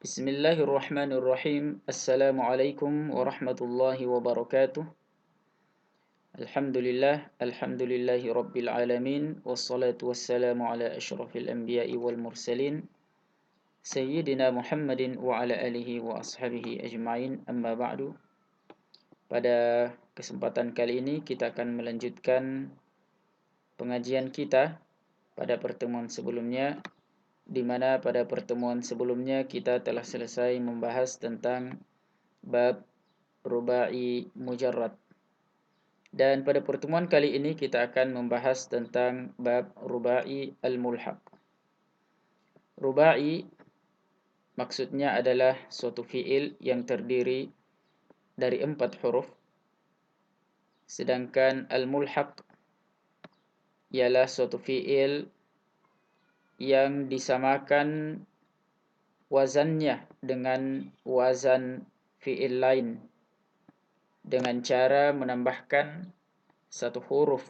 Bismillahirrahmanirrahim. Assalamualaikum warahmatullahi wabarakatuh. Alhamdulillahi rabbil alamin. Wassalatu wassalamu ala asyrafil anbiya'i wal mursalin. Sayyidina Muhammadin wa ala alihi wa ashabihi ajma'in. Amma ba'du. Pada kesempatan kali ini kita akan melanjutkan pengajian kita pada pertemuan sebelumnya, di mana pada pertemuan sebelumnya kita telah selesai membahas tentang bab rubai mujarrad. Dan pada pertemuan kali ini kita akan membahas tentang bab rubai al-mulhaq. Rubai maksudnya adalah suatu fiil yang terdiri dari 4 huruf, sedangkan al-mulhaq ialah suatu fiil yang disamakan wazannya dengan wazan fiil lain dengan cara menambahkan satu huruf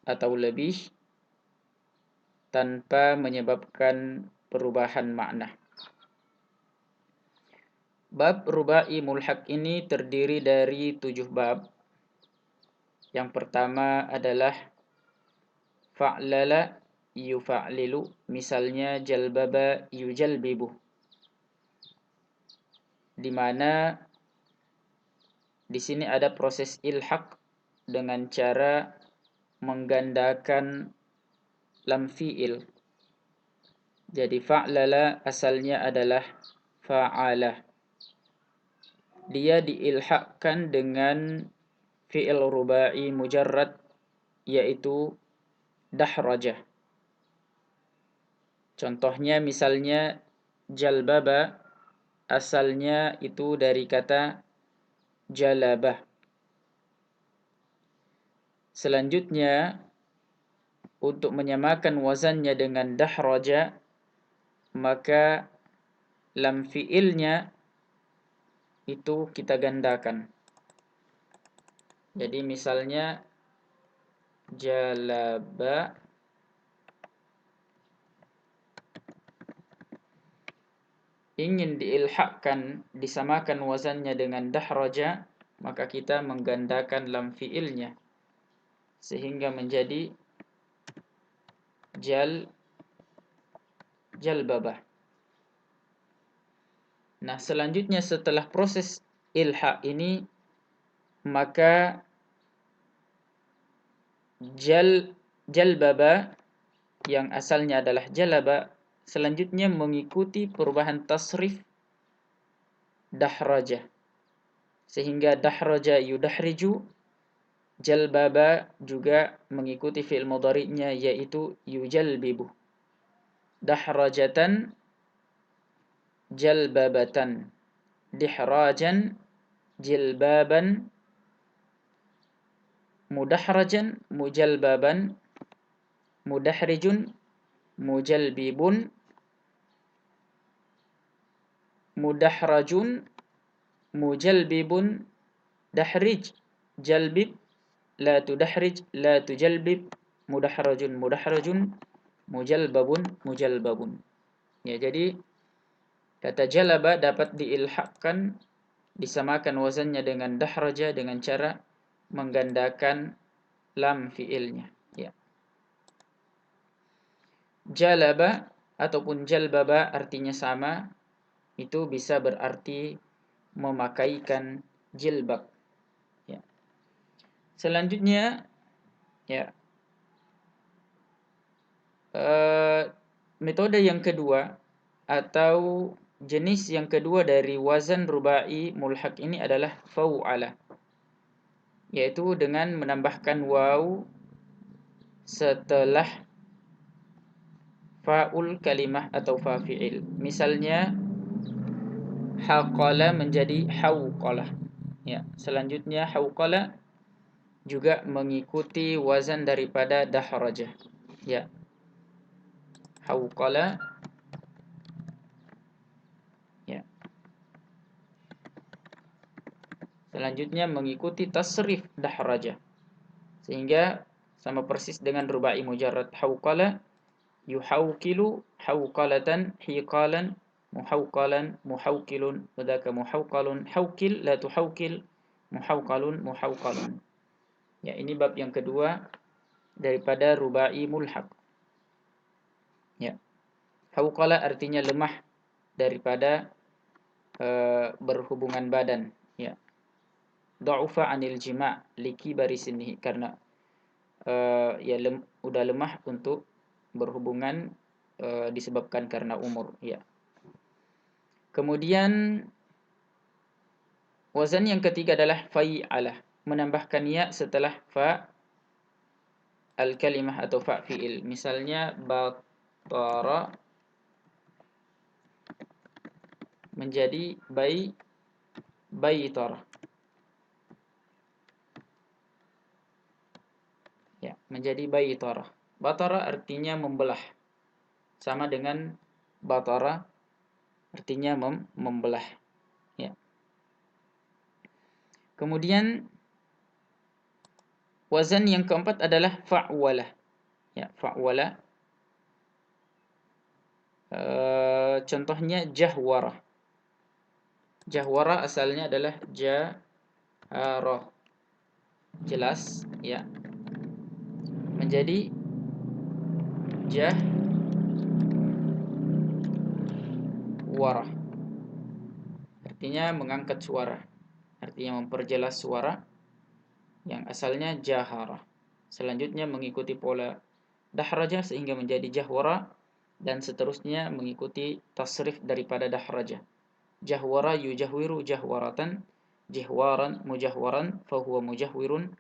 atau lebih tanpa menyebabkan perubahan makna. Bab rubai mulhaq ini terdiri dari 7 bab. Yang pertama adalah fa'lala yufa'lilu, misalnya jalbaba yujalbibu, di mana di sini ada proses ilhaq dengan cara menggandakan lam fi'il. Jadi fa'lala asalnya adalah fa'ala. Dia diilhaqkan dengan fi'il rubai mujarrad, yaitu dahraja. Contohnya misalnya jalbaba asalnya itu dari kata jalabah. Selanjutnya untuk menyamakan wazannya dengan dahraja, maka lam fi'ilnya itu kita gandakan. Jadi misalnya jalaba ingin diilhaqkan, disamakan wazannya dengan dahraja, maka kita menggandakan lam fi'ilnya sehingga menjadi jalbabah. Nah, selanjutnya setelah proses ilhaq ini, maka jalbaba yang asalnya adalah jalaba selanjutnya mengikuti perubahan tasrif dahraja, sehingga dahraja yudahriju, jalbaba juga mengikuti fi'il mudhari'nya yaitu yujalbibu. Dahrajatan jalbabatan, dihrajan jilbaban, mudahrajan mujalbaban, mudahrijun mujalbibun, mudahrajun mujalbibun, dahrij jalbib, la tudahrij la tujalbib, mudahrajun mujalbabun mujalbabun. Ya, jadi kata jalaba dapat diilhaqkan, disamakan wazannya dengan dahraja dengan cara menggandakan lam fiilnya. Ya. Jalaba ataupun jalbaba artinya sama, itu bisa berarti memakaikan jilbab. Ya. Selanjutnya, ya, metode yang kedua atau jenis yang kedua dari wazan rubai mulhaq ini adalah fau'ala, yaitu dengan menambahkan waw setelah fa'ul kalimah atau fa fi'il. Misalnya haqala menjadi hauqalah. Ya, selanjutnya hauqala juga mengikuti wazan daripada dahraja. Ya. Hauqala. Ya. Selanjutnya mengikuti tasrif dahraja. Sehingga sama persis dengan rubai mujarrad hauqala, yuhauqilu hauqalatan hiqalan muhawqalan, muhawqilun, wadaka muhawqalun, hawqil, la tuhawqil, muhawqalun, muhawqalun. Ya, ini bab yang kedua daripada rubai mulhaq. Ya. Hawqala artinya lemah daripada berhubungan badan, ya. Dha'ufa 'anil jima' likibari sinnihi, karena ya udah lemah untuk berhubungan disebabkan karena umur, ya. Kemudian wazan yang ketiga adalah fai'alah, menambahkan ya setelah fa al-kalimah atau fa fi'il. Misalnya batara menjadi baitar. Ya, menjadi baitar. Batara artinya membelah. Sama dengan batara artinya membelah. Ya. Kemudian wazan yang keempat adalah fa'walah. Ya, fa'walah. Contohnya jahwarah. Jahwarah asalnya adalah jaharah. Jelas, ya. Menjadi jahwarah. Artinya mengangkat suara. Artinya memperjelas suara yang asalnya jaharah. Selanjutnya mengikuti pola dahraja sehingga menjadi jahwara, dan seterusnya mengikuti tasrif daripada dahraja. Jahwara yujahwiru jahwaratan, jihwaran mujahwaran, fahuwa mujahwirun,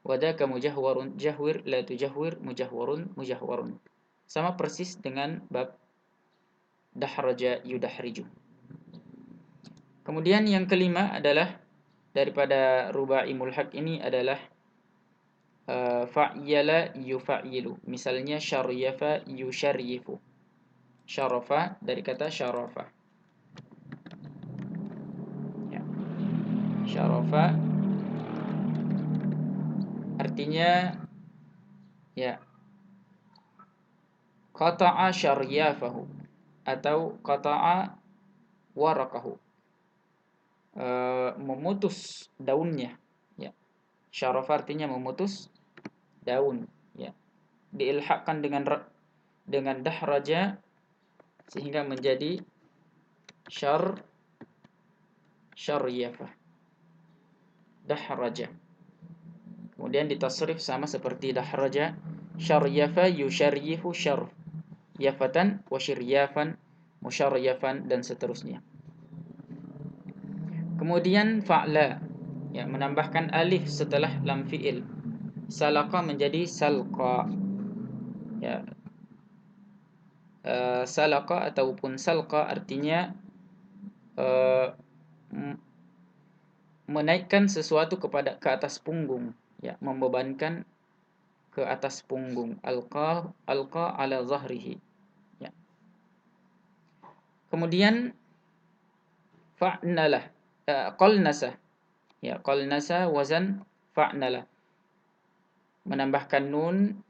wadaka mujahwarun jahwir la tujahwir mujahwarun mujahwarun. Sama persis dengan bab dahraja yudahriju. Kemudian yang kelima adalah daripada rubai mulhaq ini adalah fa'yala yufa'ilu. Misalnya syaryafa yusyaryifu. Syarafa dari kata syarafa. Ya. Syarafa artinya ya qata'a syaryafahu atau qata'a waraqahu. Memutus daunnya, ya. Syarafa artinya memutus daun, ya. Diilhaqkan dengan dahraja sehingga menjadi syaryafah. Dahraja. Kemudian ditasrif sama seperti dahraja. Syaryafa yusyaryifu yafatan wa syiryafan musyaryafan dan seterusnya. Kemudian fa'la, ya, menambahkan alif setelah lam fi'il. Salaqa menjadi salqa. Ya. Salaqa ataupun salqa artinya menaikkan sesuatu ke atas punggung, ya, membebankan ke atas punggung. Alqa ala zahrihi, ya. Kemudian fa'nalah, qalnasa, ya, qalnasa wazan fa'nalah, menambahkan nun,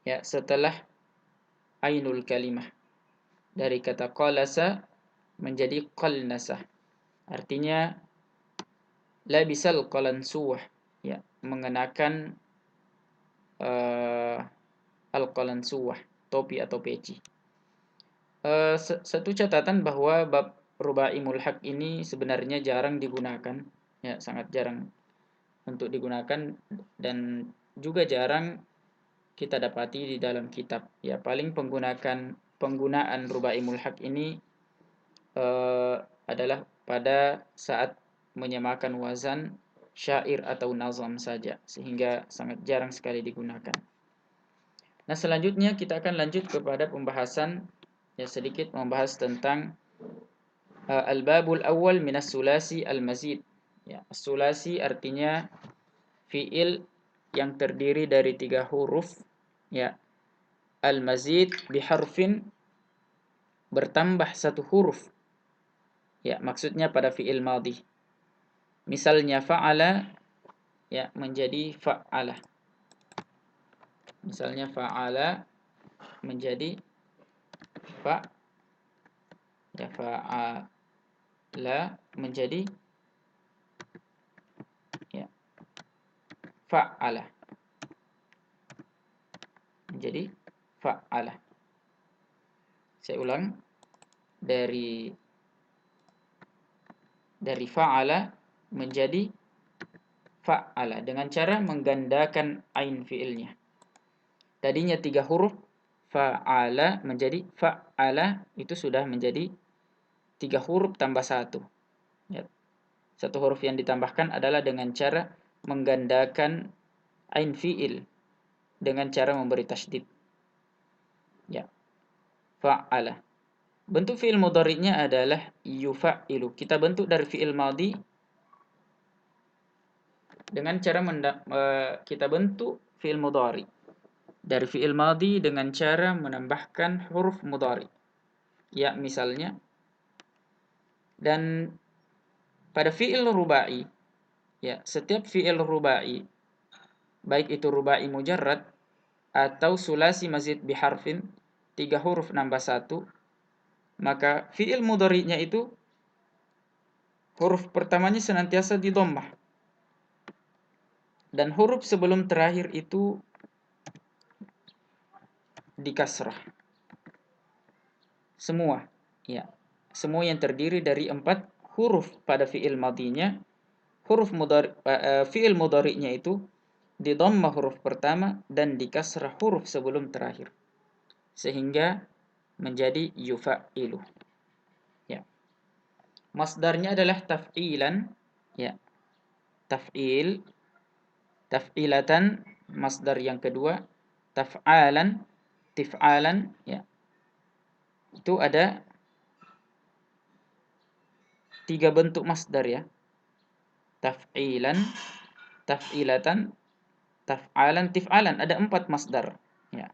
ya, setelah ainul kalimah. Dari kata qalasa menjadi qalnasa, artinya labisal qalansuwah, ya, mengenakan al-qalansuwah, topi atau peci. Satu catatan bahwa bab rubai mulhaq ini sebenarnya jarang digunakan, ya, sangat jarang untuk digunakan, dan juga jarang kita dapati di dalam kitab. Ya, paling penggunaan rubai mulhaq ini adalah pada saat menyamakan wazan syair atau nazam saja, sehingga sangat jarang sekali digunakan. Nah, selanjutnya kita akan lanjut kepada pembahasan, ya, sedikit membahas tentang al-babul awal minas sulasi al-mazid. Ya, sulasi artinya fiil yang terdiri dari 3 huruf, ya. Al-mazid biharfin, bertambah 1 huruf. Ya, maksudnya pada fiil madhi. Misalnya fa'ala, ya, menjadi fa'ala. Misalnya fa'ala menjadi Ya, fa'ala menjadi ya, fa'ala menjadi fa'ala. Saya ulang, dari fa'ala menjadi fa'ala dengan cara menggandakan ain fiilnya. Tadinya 3 huruf, fa'ala menjadi fa'ala, itu sudah menjadi 3 huruf tambah 1. Ya. 1 huruf yang ditambahkan adalah dengan cara menggandakan ain fiil dengan cara memberi tasydid. Ya, fa'ala. Bentuk fiil mudhari'nya adalah yufa'ilu. Kita bentuk dari fiil madhi dengan cara kita bentuk fiil mudhari dari fiil madhi dengan cara menambahkan huruf mudhari. Ya, misalnya. Dan pada fiil rubai, ya, setiap fiil rubai, baik itu rubai mujarrad atau sulasi mazid biharfin, 3 huruf nambah 1, maka fiil mudhari'nya itu huruf pertamanya senantiasa di dhammah dan huruf sebelum terakhir itu di kasrah. Semua, ya. Semua yang terdiri dari 4 huruf pada fiil madhinya, fiil mudhari'nya itu di dhammah huruf pertama dan di kasrah huruf sebelum terakhir. Sehingga menjadi yufa'ilu. Ya. Masdarnya adalah taf'ilan, ya. Taf'il, taf'ilatan masdar yang kedua, taf'alan, tif'alan, ya. Itu ada 3 bentuk masdar, ya. Taf'ilan, taf'ilatan, taf'alan, tif'alan, ada 4 masdar, ya.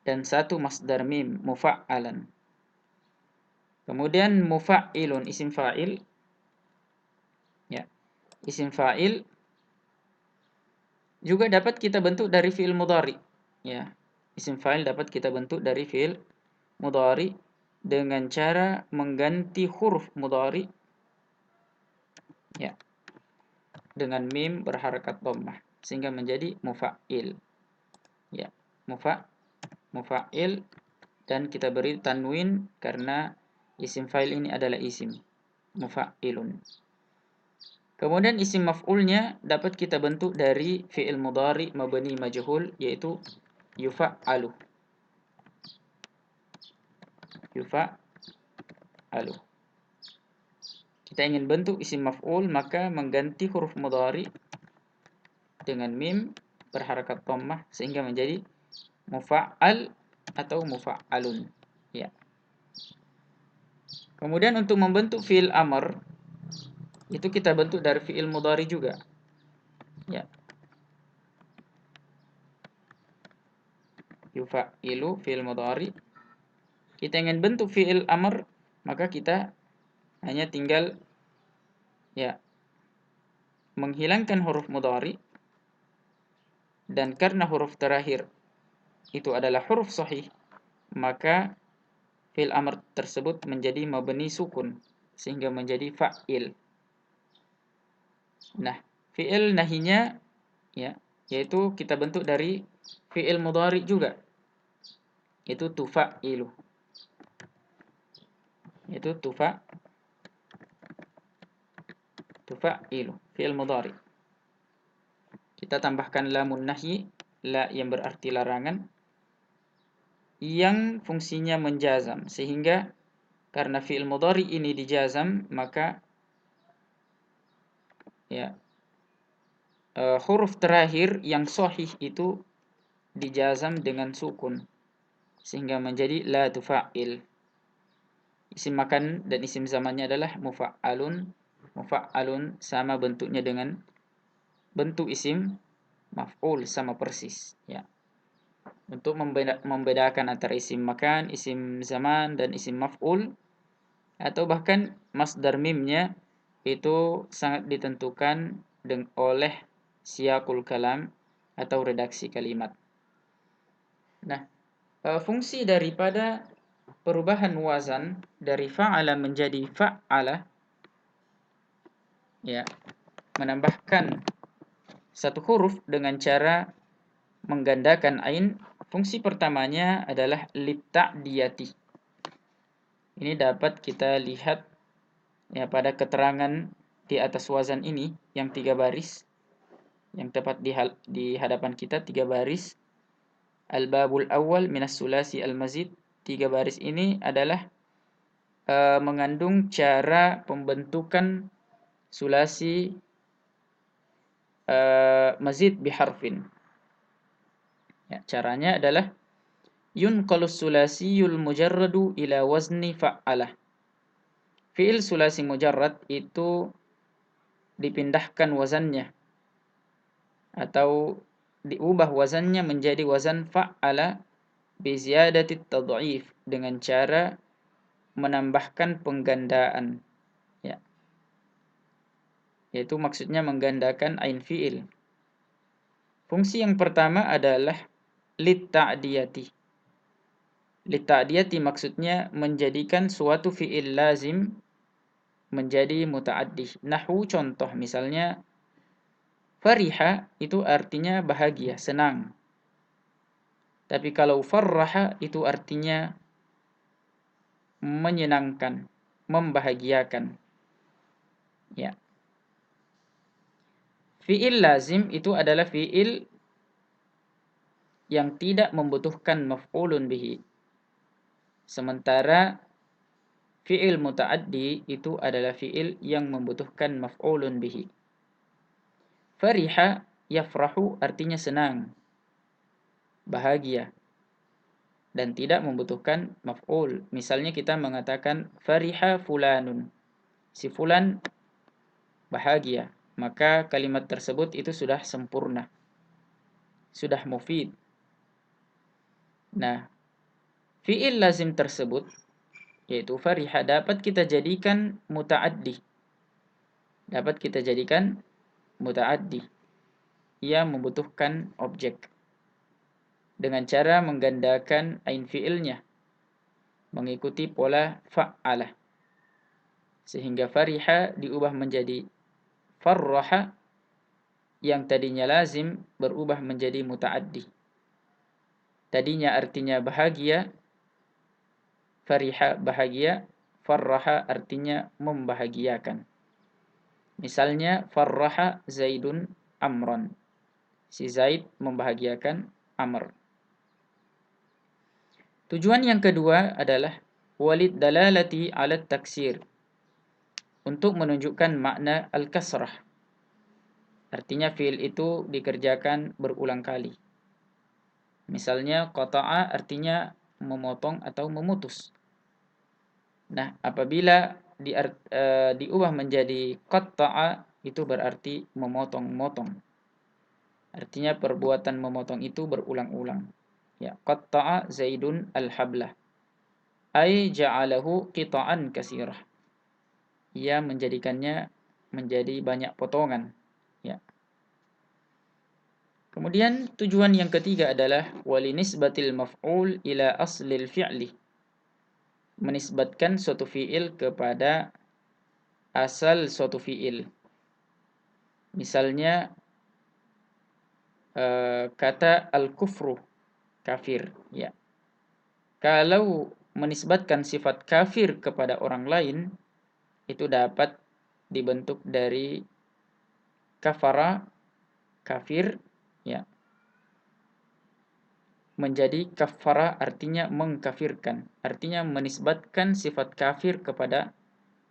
Dan 1 masdar mim, mufa'alan. Kemudian mufa'ilun, isim fa'il, ya. Isim fa'il juga dapat kita bentuk dari fiil mudhari, ya. Isim fa'il dapat kita bentuk dari fiil mudhari dengan cara mengganti huruf mudhari, ya, dengan mim berharakat dhammah sehingga menjadi mufa'il. Ya, mufa'il, dan kita beri tanwin karena isim fa'il ini adalah isim, mufa'ilun. Kemudian isim maf'ulnya dapat kita bentuk dari fi'il mudhari mabni majhul, yaitu yufa'alu. Yufa'alu. Kita ingin bentuk isim maf'ul, maka mengganti huruf mudhari dengan mim berharakat dhammah sehingga menjadi mufa'al atau mufa'alun, ya. Kemudian untuk membentuk fi'il amr, itu kita bentuk dari fi'il mudhari juga, ya. Yufa'ilu fi'il mudhari. Kita ingin bentuk fi'il amr, maka kita hanya tinggal, ya, menghilangkan huruf mudhari, dan karena huruf terakhir itu adalah huruf sahih, maka fi'il amr tersebut menjadi mabni sukun sehingga menjadi fa'il. Nah, fi'il nahinya, ya, yaitu kita bentuk dari fi'il mudhari juga, itu tufa'ilu. Itu tufa'ilu, fi'il mudhari. Kita tambahkan lamun nahyi, la yang berarti larangan, yang fungsinya menjazam, sehingga karena fi'il mudhari ini dijazam, maka, ya, huruf terakhir yang sahih itu dijazam dengan sukun sehingga menjadi la tufa'il. Isim makan dan isim zamannya adalah mufa'alun. Mufa'alun sama bentuknya dengan bentuk isim maf'ul, sama persis, ya. Untuk membedakan antara isim makan, isim zaman, dan isim maf'ul, atau bahkan masdar mimnya itu sangat ditentukan oleh siyaqul kalam atau redaksi kalimat. Nah, fungsi daripada perubahan wazan dari fa'ala menjadi fa'ala, ya, menambahkan satu huruf dengan cara menggandakan ain, fungsi pertamanya adalah litta'diyati. Ini dapat kita lihat ya pada keterangan di atas wazan ini yang 3 baris, yang tepat di hadapan kita 3 baris. Al-babul awal minas sulasi al-mazid, 3 baris ini adalah mengandung cara pembentukan sulasi mazid biharfin. Ya, caranya adalah yunqalus sulasiyul mujarradu ila wazni fa'alah. Fi'il sulasi mujarrad itu dipindahkan wazannya atau diubah wazannya menjadi wazan fa'ala bi ziyadati tad'if, dengan cara menambahkan penggandaan, ya. Yaitu maksudnya menggandakan ain fi'il. Fungsi yang pertama adalah litta'diyati. Litta'diyati maksudnya menjadikan suatu fi'il lazim menjadi muta'addi. Nahwu, contoh misalnya fariha itu artinya bahagia, senang. Tapi kalau farraha itu artinya menyenangkan, membahagiakan. Ya. Fi'il lazim itu adalah fi'il yang tidak membutuhkan maf'ulun bihi. Sementara fi'il muta'addi itu adalah fi'il yang membutuhkan maf'ulun bihi. Fariha yafrahu artinya senang, bahagia, dan tidak membutuhkan maf'ul. Misalnya kita mengatakan fariha fulanun, si fulan bahagia, maka kalimat tersebut itu sudah sempurna, sudah mufid. Nah, fi'il lazim tersebut yaitu fariha dapat kita jadikan muta'addi. Dapat kita jadikan muta'addi. Ia membutuhkan objek dengan cara menggandakan ain fi'ilnya mengikuti pola fa'alah, sehingga fariha diubah menjadi farraha, yang tadinya lazim berubah menjadi muta'addi. Tadinya artinya bahagia, fariha bahagia, farraha artinya membahagiakan. Misalnya farraha Zaidun Amran, si Zaid membahagiakan Amr. Tujuan yang kedua adalah walid dalalati ala taksir, untuk menunjukkan makna al-kasrah. Artinya fi'il itu dikerjakan berulang kali. Misalnya qata'a artinya memotong atau memutus. Nah, apabila diubah menjadi qatta'a itu berarti memotong-motong. Artinya perbuatan memotong itu berulang-ulang. Ya, qatta'a Zaidun al-hablah, ay ja'alahu qita'an katsirah. Ia menjadikannya menjadi banyak potongan, ya. Kemudian tujuan yang ketiga adalah walinisbatil maf'ul ila aslil fi'li, menisbatkan suatu fi'il kepada asal suatu fi'il. Misalnya kata al-kufru, kafir, ya. Kalau menisbatkan sifat kafir kepada orang lain, itu dapat dibentuk dari kafara, kafir, ya, menjadi kafara artinya mengkafirkan, artinya menisbatkan sifat kafir kepada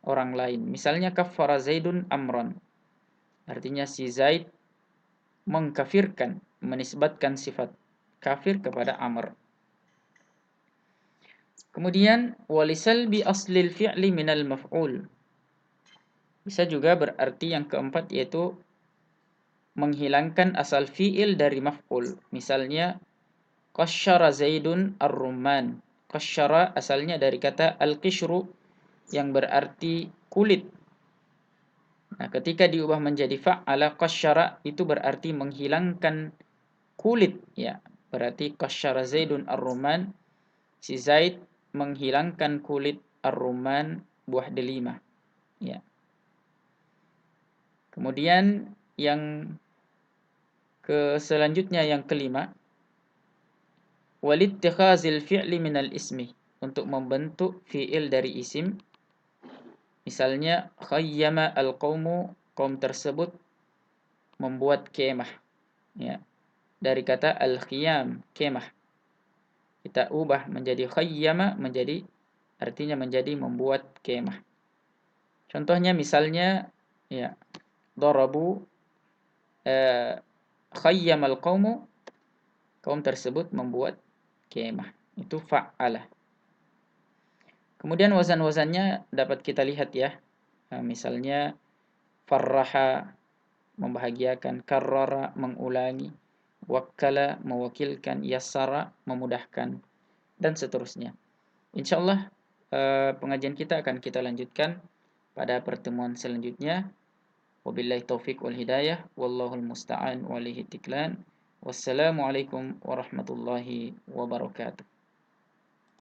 orang lain. Misalnya kafara Zaidun Amran, artinya si Zaid mengkafirkan, menisbatkan sifat kafir kepada Amr. Kemudian walisalbi aslil fi'li minal maf'ul, bisa juga berarti yang keempat, yaitu menghilangkan asal fi'il dari maf'ul. Misalnya qasyara Zaidun ar-rumman. Qasyara asalnya dari kata al-qishru yang berarti kulit. Nah, ketika diubah menjadi fa'ala qasyara itu berarti menghilangkan kulit, ya. Berarti qasyara Zaidun ar-rumman, si Zaid menghilangkan kulit ar-rumman, buah delima. Ya. Kemudian yang selanjutnya yang kelima, walittikhazil fi'li minal ismi, untuk membentuk fi'il dari isim. Misalnya khayyama al-qaumu, kaum tersebut membuat kemah. Ya. Dari kata al-khiyam, kemah. Kita ubah menjadi khayyama, artinya menjadi membuat kemah. Contohnya misalnya ya, darabu khayyamal qaumu, kaum tersebut membuat kemah. Itu fa'ala. Kemudian wazan-wazannya dapat kita lihat ya. Misalnya farraha, membahagiakan, karrara, mengulangi, wakkala, mewakilkan, yassara, memudahkan, dan seterusnya. Insyaallah pengajian kita akan kita lanjutkan pada pertemuan selanjutnya. Wabillahi taufik wal hidayah, wallahul musta'an wa alaihi tiklan. Wassalamualaikum warahmatullahi wabarakatuh.